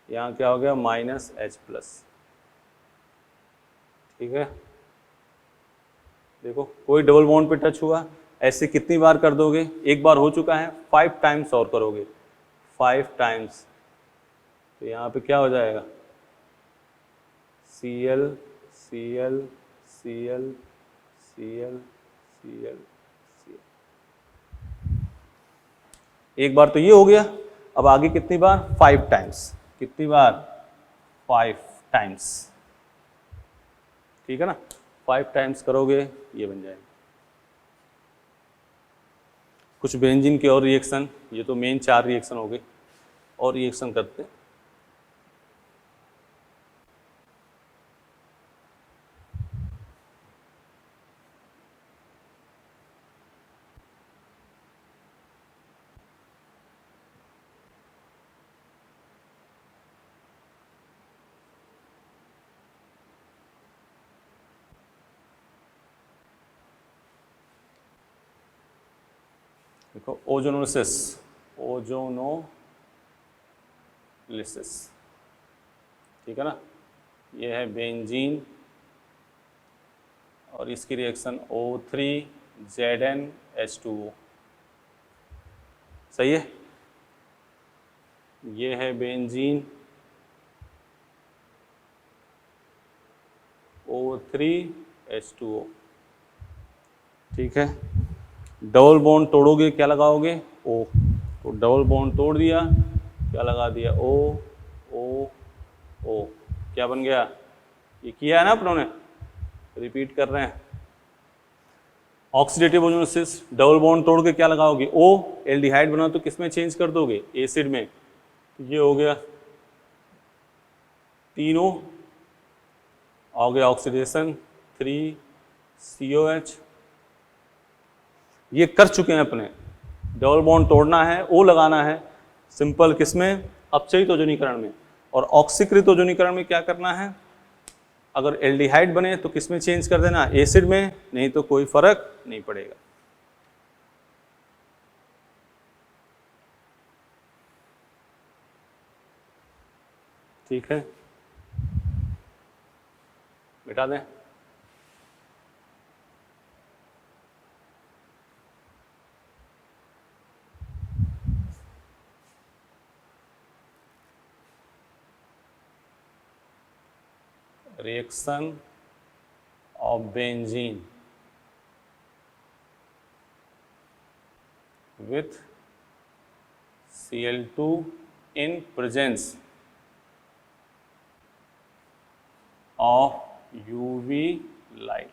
यहाँ क्या हो गया, माइनस H प्लस। ठीक है, देखो कोई डबल बॉन्ड पे टच हुआ, ऐसे कितनी बार कर दोगे, एक बार हो चुका है, 5 टाइम्स और करोगे, 5 टाइम्स, तो यहाँ पे क्या हो जाएगा, Cl Cl Cl Cl Cl Cl। एक बार तो ये हो गया, अब आगे कितनी बार, 5 टाइम्स, कितनी बार, 5 टाइम्स। ठीक है ना, 5 टाइम्स करोगे ये बन जाएगा। कुछ बेंजीन के और रिएक्शन, ये तो मेन 4 रिएक्शन हो गए, और रिएक्शन करते हैं। देखो, ओजोनोलिसिस, ओजोनोलिसिस, ठीक है ना, ये है बेंजीन और इसकी रिएक्शन O3ZnH2O, सही है। ये है बेंजीन O3H2O, ठीक है। डबल बॉन्ड तोड़ोगे क्या लगाओगे? O, तो डबल बॉन्ड तोड़ दिया, क्या लगा दिया? O O O, क्या बन गया? ये किया है ना अपनों ने, रिपीट कर रहे हैं। ऑक्सीडेटिव ओजोनोसिस, डबल बॉन्ड तोड़ के क्या लगाओगे? O, एल्डिहाइड बना तो किस में चेंज कर दोगे? एसिड में। ये हो गया, तीनों हो गया ऑक्सीडेशन, 3COH। ये कर चुके हैं अपने, डबल बॉन्ड तोड़ना है, O लगाना है, सिंपल किसमें? अपचयित ओजोनीकरण में। और ऑक्सीकृत ओजोनीकरण में क्या करना है? अगर एल्डिहाइड बने तो किसमें चेंज कर देना? एसिड में, नहीं तो कोई फर्क नहीं पड़ेगा। ठीक है, मिटा दें। Reaction of benzene with Cl2 in presence of UV light,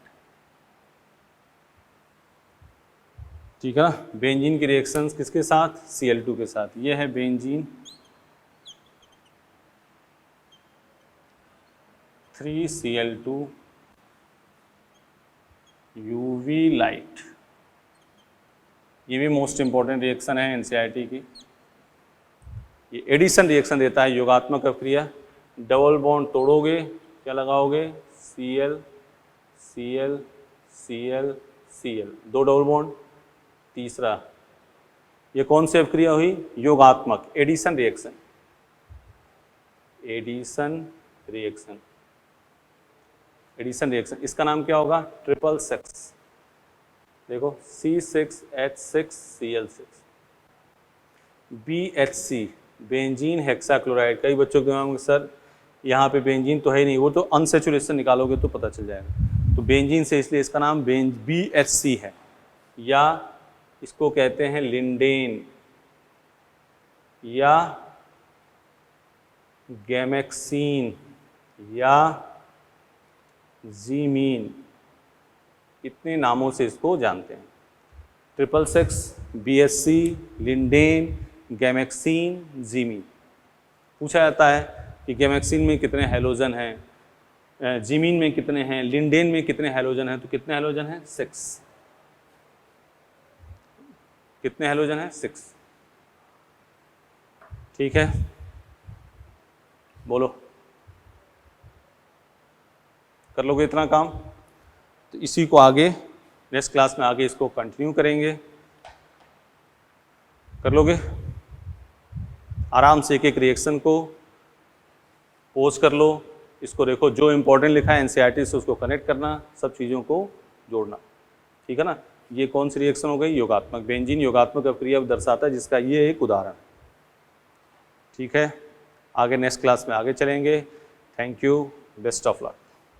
ठीक है ना। बेंजीन की रिएक्शंस किसके साथ? Cl2 के साथ। ये है बेंजीन 3Cl2 UV लाइट। ये भी मोस्ट इंपॉर्टेंट रिएक्शन है एनसीईआरटी की। ये एडिशन रिएक्शन देता है, योगात्मक अभिक्रिया। डबल बॉन्ड तोड़ोगे क्या लगाओगे? Cl Cl Cl Cl, दो डबल बॉन्ड। तीसरा, ये कौन सी अभिक्रिया हुई? योगात्मक, addition reaction. Addition reaction, addition reaction, इसका नाम क्या होगा? Triple six. देखो C6H6Cl6, BHC बेंजीन हेक्साक्लोराइड। कई बच्चों के दिमाग में सर यहाँ पे बेंजीन तो है नहीं, वो तो अनसेचुरेशन निकालोगे तो पता चल जाएगा। तो बेंजीन से इसलिए इसका नाम BHC है, या इसको कहते हैं लिंडेन या गैमेक्सीन या जीमीन, इतने नामों से इसको जानते हैं। Triple six, BHC, lindane, gammexane, जीमीन। पूछा जाता है कि गैमेक्सीन में कितने हैलोजन हैं, जीमीन में कितने हैं, लिंडेन में कितने हैलोजन हैं? तो कितने हैलोजन हैं? 6। कितने हैलोजन हैं? 6। ठीक है, बोलो, कर लोगे इतना काम? तो इसी को आगे नेक्स्ट क्लास में आगे इसको कंटिन्यू करेंगे। कर लोगे? आराम से एक एक रिएक्शन को पोज कर लो, इसको देखो, जो इंपॉर्टेंट लिखा है एनसीईआरटी से उसको कनेक्ट करना, सब चीज़ों को जोड़ना, ठीक है ना। ये कौन सी रिएक्शन हो गई? योगात्मक। बेंजीन योगात्मक अभिक्रिया दर्शाता है, जिसका ये एक उदाहरण, ठीक है। आगे नेक्स्ट क्लास में आगे चलेंगे। Thank you, best of luck.